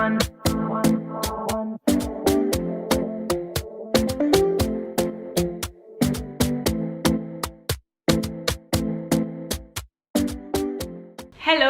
Hello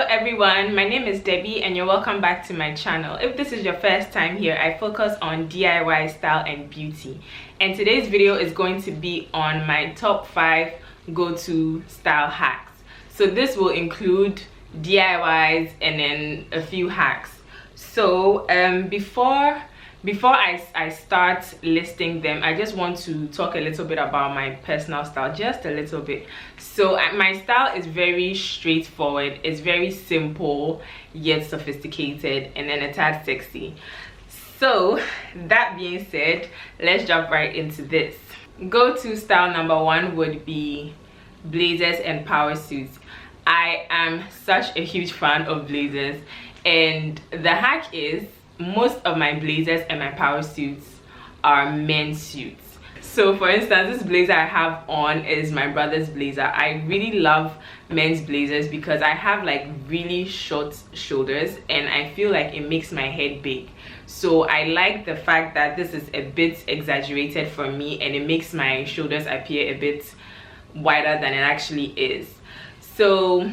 everyone, my name is Debbie and you're welcome back to my channel. If this is your first time here, I focus on DIY style and beauty, and today's video is going to be on my top 5 go-to style hacks. So this will include DIYs and then a few hacks. So before I start listing them, I just want to talk a little bit about my personal style, just a little bit. So my style is very straightforward. It's very simple yet sophisticated and then a tad sexy. So that being said, let's jump right into this. Go-to style number 1 would be blazers and power suits. I am such a huge fan of blazers, and the hack is most of my blazers and my power suits are men's suits. So for instance, this blazer I have on is my brother's blazer. I really love men's blazers because I have like really short shoulders and I feel like it makes my head big. So I like the fact that this is a bit exaggerated for me and it makes my shoulders appear a bit wider than it actually is. So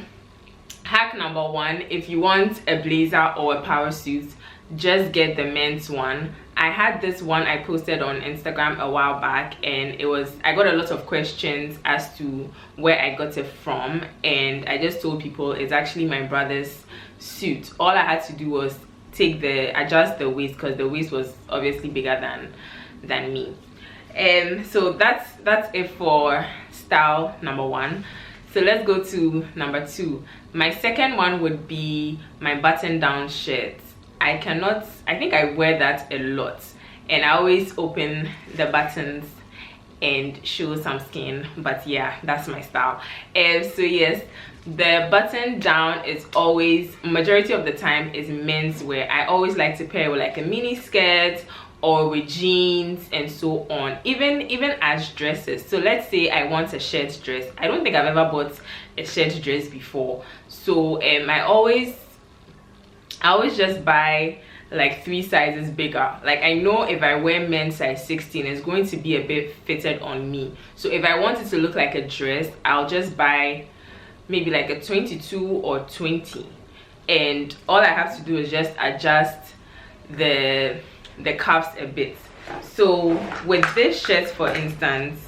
hack number 1, if you want a blazer or a power suit, just get the men's one. I had this one I posted on Instagram a while back, and I got a lot of questions as to where I got it from, and I just told people it's actually my brother's suit. All I had to do was adjust the waist, because the waist was obviously bigger than me. And so that's it for style number 1. So let's go to number 2. My second one would be my button down shirts. I think I wear that a lot, and I always open the buttons and show some skin, but yeah, that's my style. And so yes, the button down is always, majority of the time, is men's wear. I always like to pair with like a mini skirt or with jeans and so on, even as dresses. So let's say I want a shirt dress. I don't think I've ever bought a shirt dress before, so I always just buy like 3 sizes bigger. Like I know if I wear men's size 16, it's going to be a bit fitted on me. So if I want it to look like a dress, I'll just buy maybe like a 22 or 20, and all I have to do is just adjust the cuffs a bit. So with this shirt, for instance,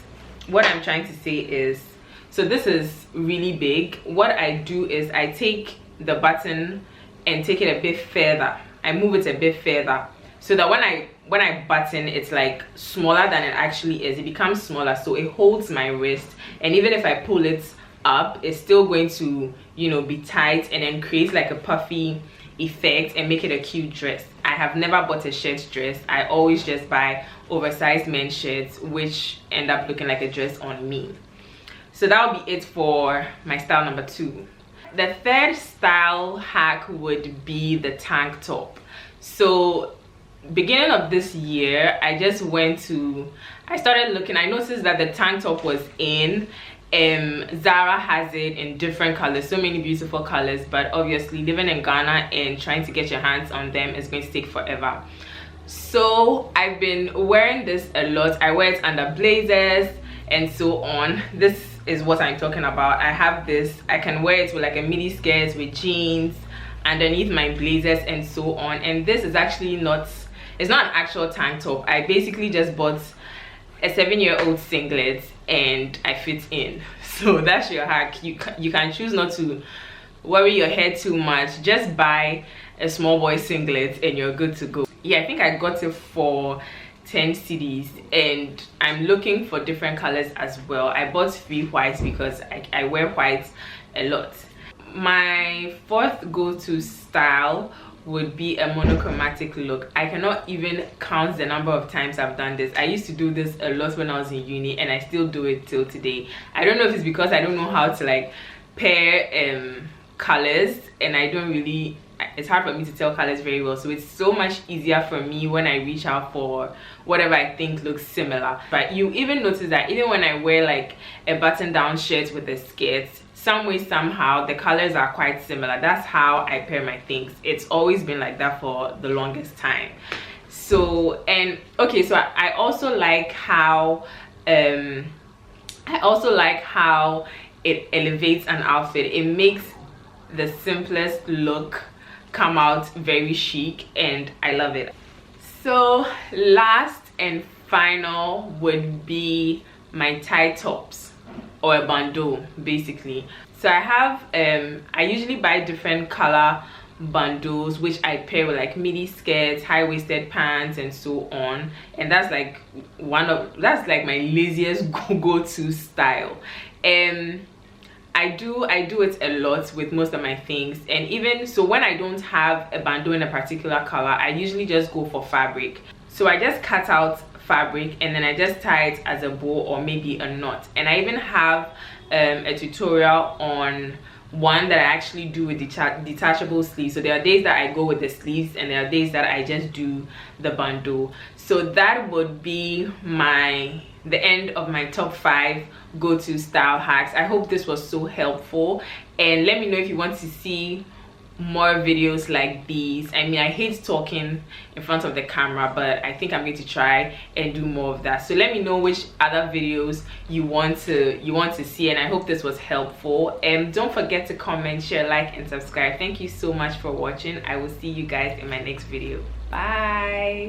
what I'm trying to say is, so this is really big. What I do is I take the button and take it a bit further. I move it a bit further so that when I button, it's like smaller than it actually is. It becomes smaller, so it holds my wrist, and even if I pull it up, it's still going to, you know, be tight and then create like a puffy effect and make it a cute dress. I have never bought a shirt dress. I always just buy oversized men's shirts which end up looking like a dress on me. So that'll be it for my style number 2. The third style hack would be the tank top. So beginning of this year, I started looking. I noticed that the tank top was in. Zara has it in different colors, so many beautiful colors, but obviously living in Ghana and trying to get your hands on them is going to take forever. So I've been wearing this a lot. I wear it under blazers and so on. This is what I'm talking about. I have this. I can wear it with like a mini skirt with jeans underneath my blazers and so on. And this is actually it's not an actual tank top. I basically just bought a 7-year-old singlet and I fit in. So that's your hack. You can choose not to worry your head too much. Just buy a small boy singlet and you're good to go. Yeah, I think I got it for 10 cedis, and I'm looking for different colors as well. I bought 3 whites because I wear white a lot. My 4th go-to style would be a monochromatic look. I cannot even count the number of times I've done this. I used to do this a lot when I was in uni, and I still do it till today. I don't know if it's because I don't know how to like pair colors, and I don't really it's hard for me to tell colors very well, so it's so much easier for me when I reach out for whatever I think looks similar. But you even notice that even when I wear like a button down shirt with a skirt, some way somehow the colors are quite similar. That's how I pair my things. It's always been like that for the longest time. So, and okay, so I also like how it elevates an outfit. It makes the simplest look come out very chic, and I love it. So last and final would be my tie tops, or a bandeau basically. So I have I usually buy different color bandeaus which I pair with like midi skirts, high-waisted pants, and so on. And that's like that's like my laziest go-to style. I do it a lot with most of my things. And even so, when I don't have a bandeau in a particular color, I usually just go for fabric. So I just cut out fabric and then I just tie it as a bow or maybe a knot. And I even have a tutorial on one that I actually do with detachable sleeves. So there are days that I go with the sleeves and there are days that I just do the bandeau. So that would be the end of my top 5 go-to style hacks. I hope this was so helpful, and let me know if you want to see more videos like these. I mean, I hate talking in front of the camera, but I think I'm going to try and do more of that. So let me know which other videos you want to see, and I hope this was helpful. And don't forget to comment, share, like, and subscribe. Thank you so much for watching. I will see you guys in my next video. Bye.